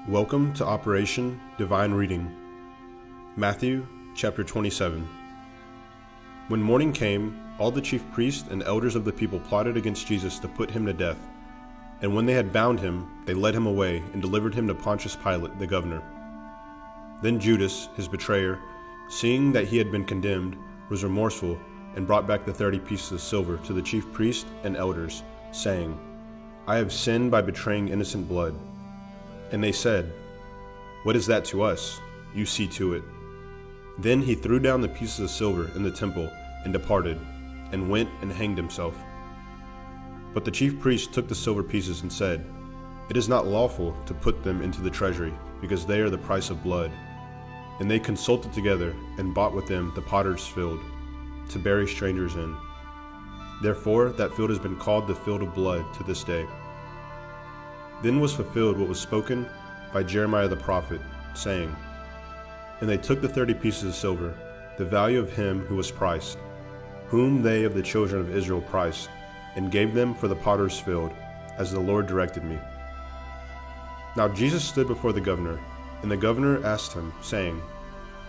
Welcome to Operation Divine Reading. Matthew chapter 27. When morning came, all the chief priests and elders of the people plotted against Jesus to put him to death. And when they had bound him, they led him away and delivered him to Pontius Pilate, the governor. Then Judas, his betrayer, seeing that he had been condemned, was remorseful and brought back the 30 pieces of silver to the chief priests and elders, saying, "I have sinned by betraying innocent blood." And they said, "What is that to us? You see to it." Then he threw down the pieces of silver in the temple and departed, and went and hanged himself. But the chief priests took the silver pieces and said, "It is not lawful to put them into the treasury, because they are the price of blood." And they consulted together and bought with them the potter's field, to bury strangers in. Therefore that field has been called the field of blood to this day. Then was fulfilled what was spoken by Jeremiah the prophet, saying, "And they took the 30 pieces of silver, the value of him who was priced, whom they of the children of Israel priced, and gave them for the potter's field, as the Lord directed me." Now Jesus stood before the governor, and the governor asked him, saying,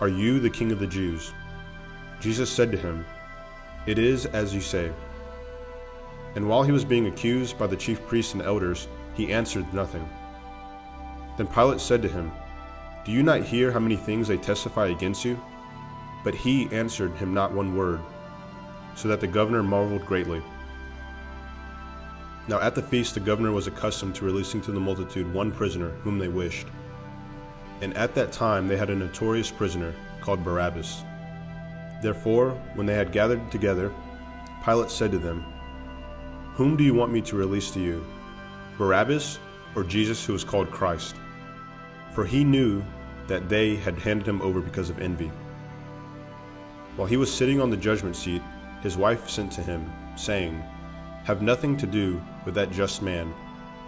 "Are you the king of the Jews?" Jesus said to him, "It is as you say." And while he was being accused by the chief priests and elders, he answered nothing. Then Pilate said to him, "Do you not hear how many things they testify against you?" But he answered him not one word, so that the governor marveled greatly. Now at the feast the governor was accustomed to releasing to the multitude one prisoner whom they wished. And at that time they had a notorious prisoner called Barabbas. Therefore, when they had gathered together, Pilate said to them, "Whom do you want me to release to you, Barabbas or Jesus who is called Christ?" For he knew that they had handed him over because of envy. While he was sitting on the judgment seat, his wife sent to him, saying, "Have nothing to do with that just man,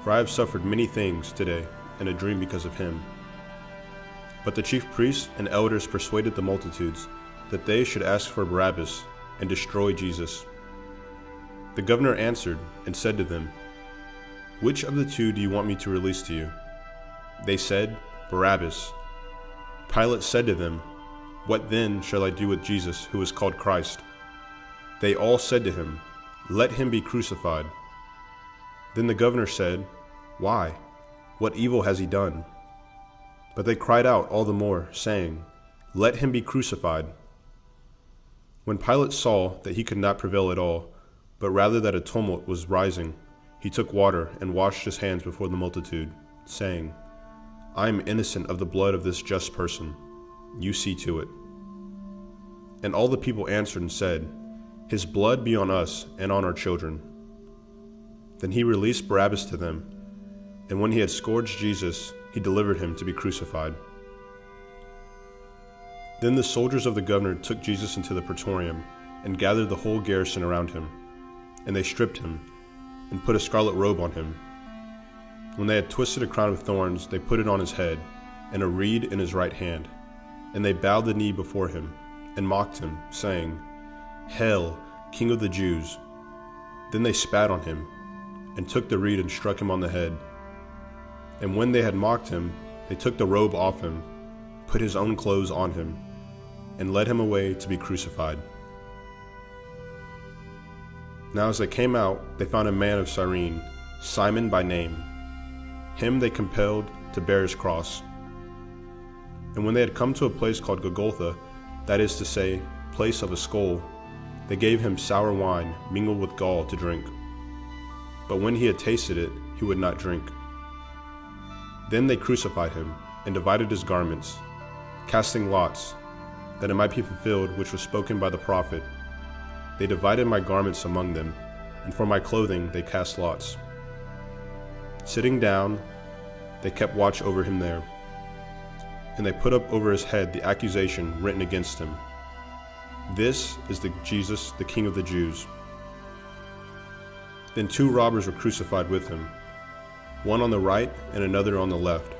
for I have suffered many things today in a dream because of him." But the chief priests and elders persuaded the multitudes that they should ask for Barabbas and destroy Jesus. The governor answered and said to them, "Which of the two do you want me to release to you?" They said, "Barabbas." Pilate said to them, "What then shall I do with Jesus who is called Christ?" They all said to him, "Let him be crucified." Then the governor said, "Why? What evil has he done?" But they cried out all the more, saying, "Let him be crucified." When Pilate saw that he could not prevail at all, but rather that a tumult was rising, he took water and washed his hands before the multitude, saying, "I am innocent of the blood of this just person. You see to it." And all the people answered and said, "His blood be on us and on our children." Then he released Barabbas to them, and when he had scourged Jesus, he delivered him to be crucified. Then the soldiers of the governor took Jesus into the praetorium and gathered the whole garrison around him. And they stripped him and put a scarlet robe on him. When they had twisted a crown of thorns, they put it on his head, and a reed in his right hand. And they bowed the knee before him and mocked him, saying, "Hail, King of the Jews!" Then they spat on him and took the reed and struck him on the head. And when they had mocked him, they took the robe off him, put his own clothes on him, and led him away to be crucified. Now as they came out, they found a man of Cyrene, Simon by name. Him they compelled to bear his cross. And when they had come to a place called Golgotha, that is to say, place of a skull, they gave him sour wine mingled with gall to drink. But when he had tasted it, he would not drink. Then they crucified him and divided his garments, casting lots, that it might be fulfilled which was spoken by the prophet, "They divided my garments among them, and for my clothing they cast lots." Sitting down, they kept watch over him there. And they put up over his head the accusation written against him, "This is the Jesus, the King of the Jews." Then 2 robbers were crucified with him, one on the right and another on the left.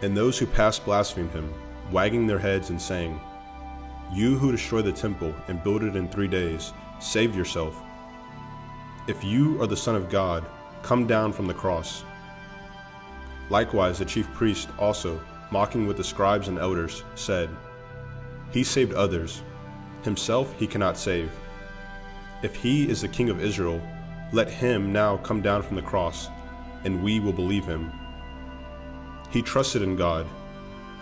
And those who passed blasphemed him, wagging their heads and saying, "You who destroy the temple and build it in 3 days, save yourself. If you are the Son of God, come down from the cross." Likewise the chief priests also, mocking with the scribes and elders, said, "He saved others. Himself he cannot save. If he is the King of Israel, let him now come down from the cross, and we will believe him. He trusted in God.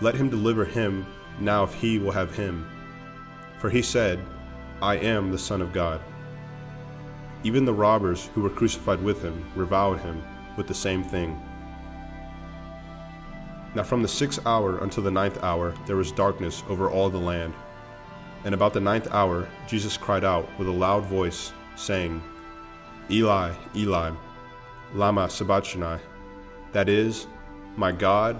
Let him deliver him now if he will have him. For he said, 'I am the Son of God.'" Even the robbers who were crucified with him reviled him with the same thing. Now from the 6th hour until the 9th hour there was darkness over all the land. And about the 9th hour Jesus cried out with a loud voice, saying, "Eli, Eli, lama sabachthani?" That is, my God,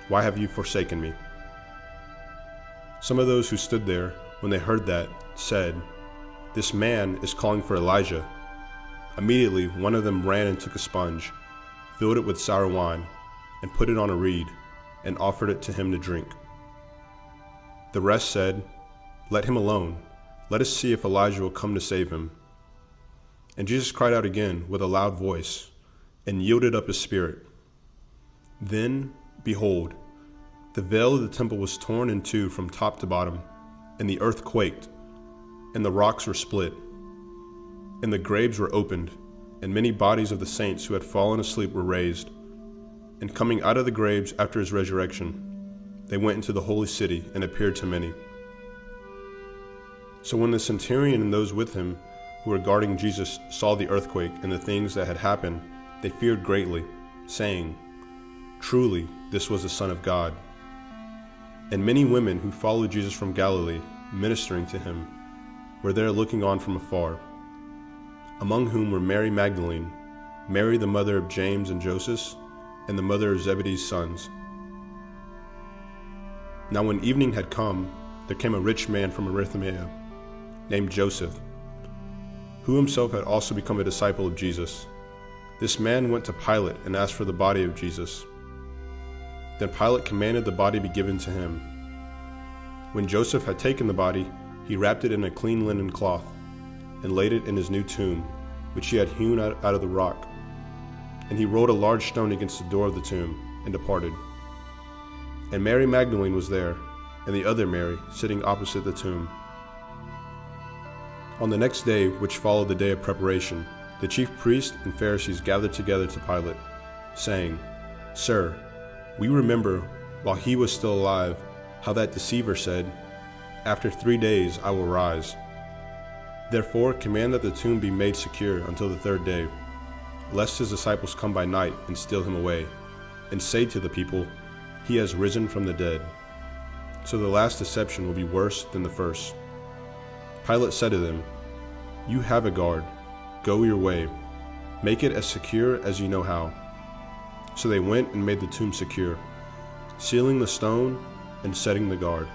why have you forsaken me?" Some of those who stood there, when they heard that, said, "This man is calling for Elijah." Immediately one of them ran and took a sponge, filled it with sour wine, and put it on a reed, and offered it to him to drink. The rest said, "Let him alone. Let us see if Elijah will come to save him." And Jesus cried out again with a loud voice, and yielded up his spirit. Then, behold, the veil of the temple was torn in two from top to bottom, and the earth quaked, and the rocks were split, and the graves were opened, and many bodies of the saints who had fallen asleep were raised. And coming out of the graves after his resurrection, they went into the holy city and appeared to many. So when the centurion and those with him who were guarding Jesus saw the earthquake and the things that had happened, they feared greatly, saying, "Truly, this was the Son of God." And many women who followed Jesus from Galilee, ministering to him, were there looking on from afar, among whom were Mary Magdalene, Mary the mother of James and Joseph, and the mother of Zebedee's sons. Now when evening had come, there came a rich man from Arimathea, named Joseph, who himself had also become a disciple of Jesus. This man went to Pilate and asked for the body of Jesus. Then Pilate commanded the body be given to him. When Joseph had taken the body, he wrapped it in a clean linen cloth, and laid it in his new tomb, which he had hewn out of the rock. And he rolled a large stone against the door of the tomb, and departed. And Mary Magdalene was there, and the other Mary, sitting opposite the tomb. On the next day, which followed the day of preparation, the chief priests and Pharisees gathered together to Pilate, saying, "Sir, we remember, while he was still alive, how that deceiver said, 'After 3 days I will rise.' Therefore command that the tomb be made secure until the 3rd day, lest his disciples come by night and steal him away, and say to the people, 'He has risen from the dead.' So the last deception will be worse than the first." Pilate said to them, "You have a guard. Go your way. Make it as secure as you know how." So they went and made the tomb secure, sealing the stone and setting the guard.